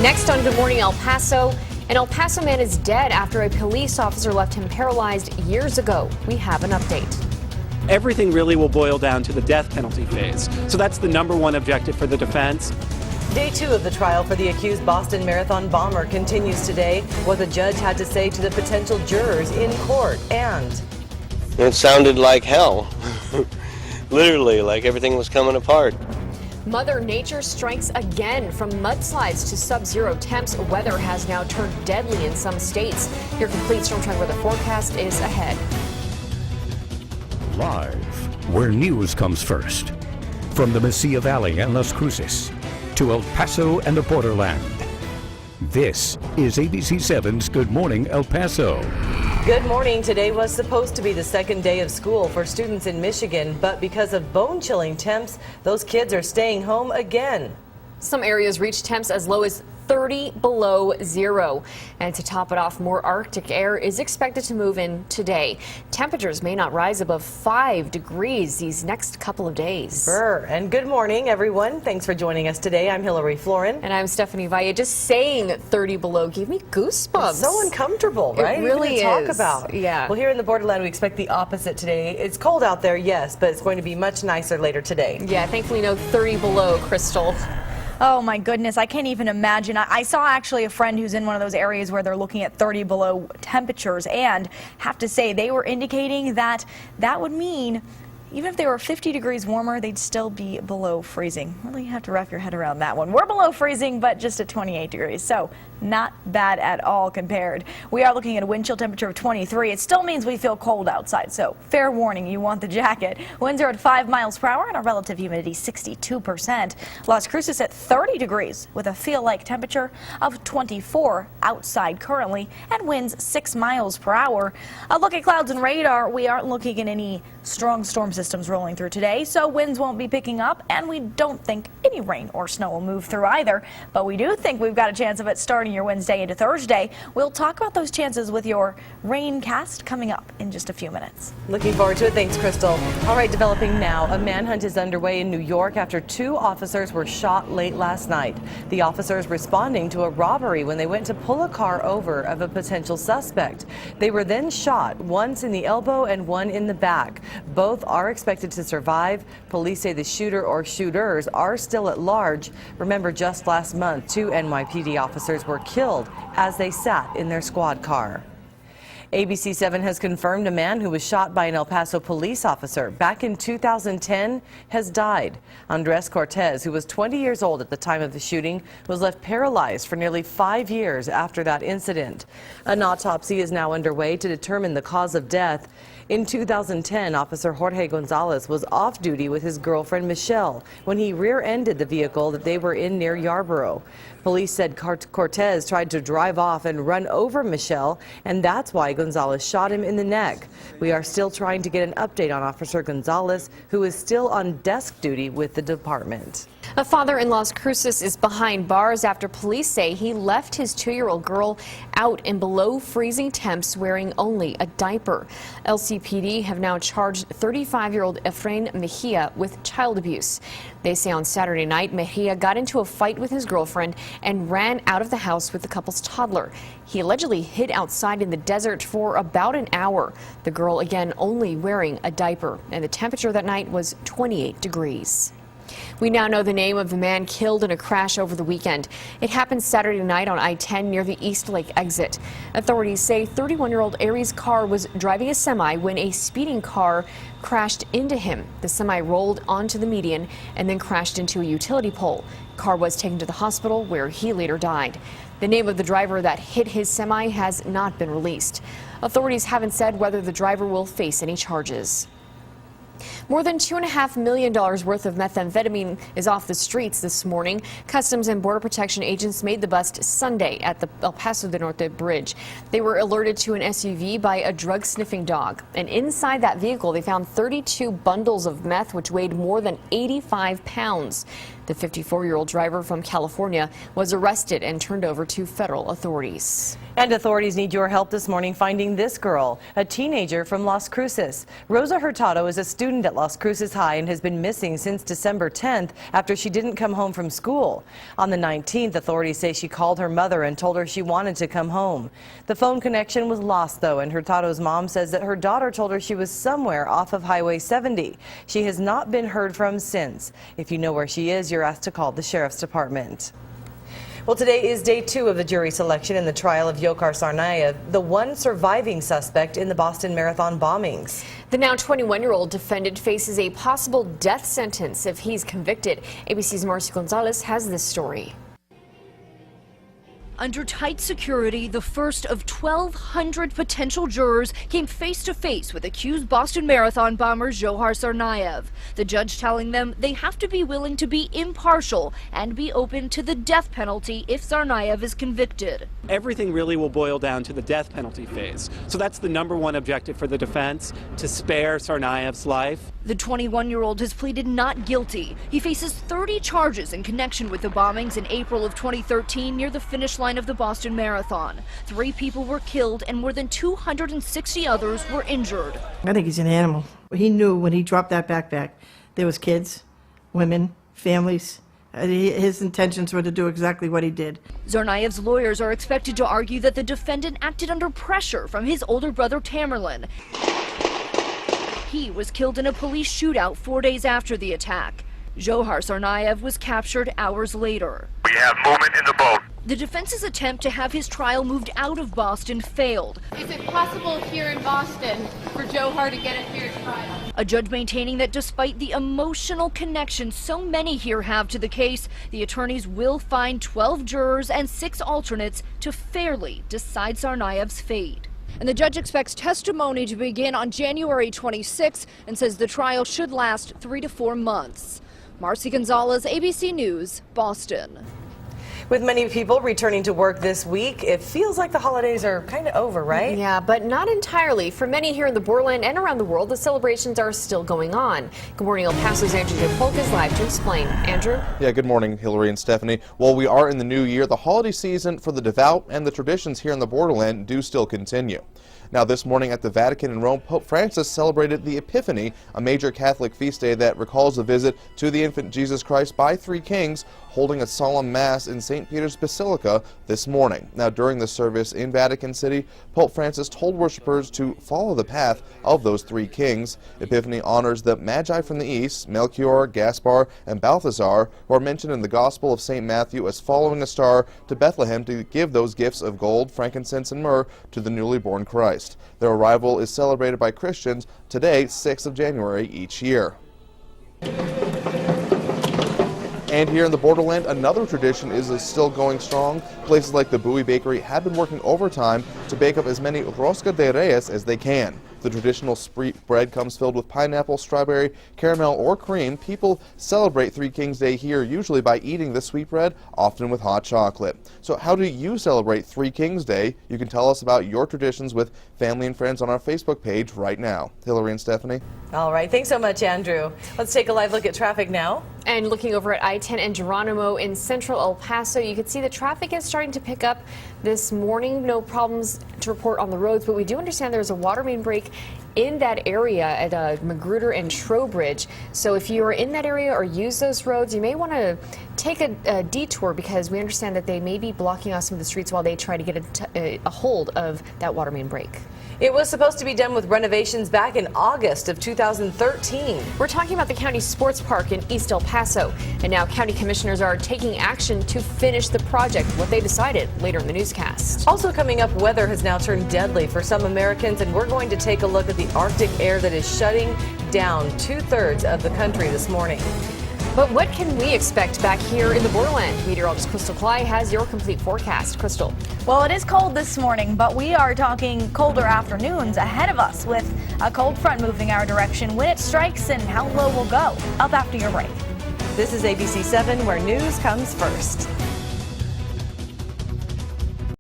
Next on Good Morning El Paso, an El Paso man is dead after a police officer left him paralyzed years ago. We have an update. Everything really will boil down to the death penalty phase. So that's the #1 objective for the defense. Day 2 of the trial for the accused Boston Marathon bomber continues today. What the judge had to say to the potential jurors in court, and it sounded like hell. Literally, like everything was coming apart. Mother Nature strikes again. From mudslides to sub-zero temps, weather has now turned deadly in some states. Your complete Storm Track weather forecast is ahead. Live, where news comes first. From the Mesilla Valley and Las Cruces to El Paso and the borderland. This is ABC7's Good Morning El Paso. good morning. Today was supposed to be the second day of school for students in Michigan, but because of bone-chilling temps, those kids are staying home again. Some areas reach temps as low as 30 below zero. And to top it off, more Arctic air is expected to move in today. Temperatures may not rise above 5 degrees these next couple of days. And good morning, everyone. Thanks for joining us today. I'm Floren. And I'm Stephanie Valle. Just saying 30 below gave me goosebumps. It's so uncomfortable, right? It really is. Talk about. Yeah. Well, here in the borderland, we expect the opposite today. It's cold out there, yes, but it's going to be much nicer later today. Yeah, thankfully no 30 below, Crystal. Oh my goodness, I can't even imagine. I saw actually a friend who's in one of those areas where they're looking at 30 below temperatures, and have to say they were indicating that that would mean even if they were 50 degrees warmer, they'd still be below freezing. Really have to wrap your head around that one. We're below freezing, but just at 28 degrees, so not bad at all compared. We are looking at a wind chill temperature of 23. It still means we feel cold outside, so fair warning, you want the jacket. Winds are at 5 miles per hour and a relative humidity 62%. Las Cruces at 30 degrees with a feel-like temperature of 24 outside currently and winds 6 miles per hour. A look at clouds and radar. We aren't looking at any strong storm systems rolling through today, so winds won't be picking up, and we don't think any rain or snow will move through either. But we do think we've got a chance of it starting your Wednesday into Thursday. We'll talk about those chances with your raincast coming up in just a few minutes. Looking forward to it. Thanks, Crystal. All right, developing now. A manhunt is underway in New York after 2 officers were shot late last night. The officers responding to a robbery when they went to pull a car over of a potential suspect. They were then shot, once in the elbow and one in the back. Both are expected to survive. Police say the shooter or shooters are still at large. Remember, just last month, 2 NYPD officers were killed as they sat in their squad car. ABC7 has confirmed a man who was shot by an El Paso police officer back in 2010 has died. Andres Cortez, who was 20 years old at the time of the shooting, was left paralyzed for nearly 5 years after that incident. An autopsy is now underway to determine the cause of death. In 2010, Officer Jorge Gonzalez was off duty with his girlfriend Michelle when he rear-ended the vehicle that they were in near Yarborough. Police said Cortez tried to drive off and run over Michelle, and that's why Gonzalez shot him in the neck. We are still trying to get an update on Officer Gonzalez, who is still on desk duty with the department. A father in Las Cruces is behind bars after police say he left his 2-year-old girl out in below freezing temps wearing only a diaper. LCPD have now charged 35-year-old Efrain Mejia with child abuse. They say on Saturday night, Mejia got into a fight with his girlfriend and ran out of the house with the couple's toddler. He allegedly hid outside in the desert for about an hour. The girl, again, only wearing a diaper, and the temperature that night was 28 degrees. We now know the name of the man killed in a crash over the weekend. It happened Saturday night on I-10 near the East Lake exit. Authorities say 31-year-old Aries Carr was driving a semi when a speeding car crashed into him. The semi rolled onto the median and then crashed into a utility pole. Carr was taken to the hospital where he later died. The name of the driver that hit his semi has not been released. Authorities haven't said whether the driver will face any charges. More than $2.5 million worth of methamphetamine is off the streets this morning. Customs and Border Protection agents made the bust Sunday at the El Paso del Norte bridge. They were alerted to an SUV by a drug-sniffing dog. And inside that vehicle, they found 32 bundles of meth, which weighed more than 85 pounds. The 54-year-old driver from California was arrested and turned over to federal authorities. And authorities need your help this morning finding this girl, a teenager from Las Cruces. Rosa Hurtado is a student at Las Cruces High and has been missing since December 10th after she didn't come home from school. On the 19th, authorities say she called her mother and told her she wanted to come home. The phone connection was lost, though, and Hurtado's mom says that her daughter told her she was somewhere off of Highway 70. She has not been heard from since. If you know where she is, you're asked to call the Sheriff's Department. Well, today is day 2 of the jury selection in the trial of Dzhokhar Tsarnaev, the one surviving suspect in the Boston Marathon bombings. The now 21-year-old defendant faces a possible death sentence if he's convicted. ABC's Marcy Gonzalez has this story. Under tight security, the first of 1,200 potential jurors came face-to-face with accused Boston Marathon bomber Dzhokhar Tsarnaev. The judge telling them they have to be willing to be impartial and be open to the death penalty if Tsarnaev is convicted. Everything really will boil down to the death penalty phase. So that's the #1 objective for the defense, to spare Tsarnaev's life. The 21-year-old has pleaded not guilty. He faces 30 charges in connection with the bombings in April of 2013 near the finish line of the Boston Marathon. 3 people were killed and more than 260 others were injured. I think he's an animal. He knew when he dropped that backpack there was kids, women, families. His intentions were to do exactly what he did. Tsarnaev's lawyers are expected to argue that the defendant acted under pressure from his older brother Tamerlan. He was killed in a police shootout 4 days after the attack. Dzhokhar Tsarnaev was captured hours later. We have movement in the boat. The defense's attempt to have his trial moved out of Boston failed. Is it possible here in Boston for Dzhokhar to get a fair trial? A judge maintaining that despite the emotional connection so many here have to the case, the attorneys will find 12 jurors and 6 alternates to fairly decide Tsarnaev's fate. And the judge expects testimony to begin on January 26 and says the trial should last 3 to 4 months. Marcy Gonzalez, ABC News, Boston. With many people returning to work this week, it feels like the holidays are kind of over, right? Yeah, but not entirely. For many here in the borderland and around the world, the celebrations are still going on. Good morning, El Paso's Andrew DePolk is live to explain. Andrew? Yeah, good morning, Hillary and Stephanie. Well, we are in the new year. The holiday season for the devout and the traditions here in the borderland do still continue. Now, this morning at the Vatican in Rome, Pope Francis celebrated the Epiphany, a major Catholic feast day that recalls the visit to the infant Jesus Christ by 3 kings, holding a solemn mass in St. Peter's Basilica this morning. Now, during the service in Vatican City, Pope Francis told worshipers to follow the path of those 3 kings. Epiphany honors the Magi from the east, Melchior, Gaspar, and Balthazar, who are mentioned in the Gospel of St. Matthew as following a star to Bethlehem to give those gifts of gold, frankincense, and myrrh to the newly born Christ. Their arrival is celebrated by Christians today, 6th of January each year. And here in the borderland, another tradition is still going strong. Places like the Bowie Bakery have been working overtime to bake up as many rosca de reyes as they can. The traditional bread comes filled with pineapple, strawberry, caramel, or cream. People celebrate 3 Kings Day here usually by eating the sweetbread, often with hot chocolate. So how do you celebrate 3 Kings Day? You can tell us about your traditions with family and friends on our Facebook page right now. Hillary and Stephanie? All right, thanks so much, Andrew. Let's take a live look at traffic now. And looking over at I-10 and Geronimo in central El Paso, you can see the traffic is starting to pick up this morning. No problems to report on the roads, but we do understand there's a water main break in that area at Magruder and Trowbridge. So if you are in that area or use those roads, you may want to take a detour because we understand that they may be blocking off some of the streets while they try to get a hold of that water main break. It was supposed to be done with renovations back in August of 2013. We're talking about the county sports park in East El Paso, and now county commissioners are taking action to finish the project. What they decided later in the newscast. Also coming up, weather has now turned deadly for some Americans, and we're going to take a look at the Arctic air that is shutting down 2/3 of the country this morning. But what can we expect back here in the borderland? Meteorologist Crystal Clay has your complete forecast. Crystal. Well, it is cold this morning, but we are talking colder afternoons ahead of us with a cold front moving our direction. When it strikes and how low we'll go. Up after your break. This is ABC 7, where news comes first.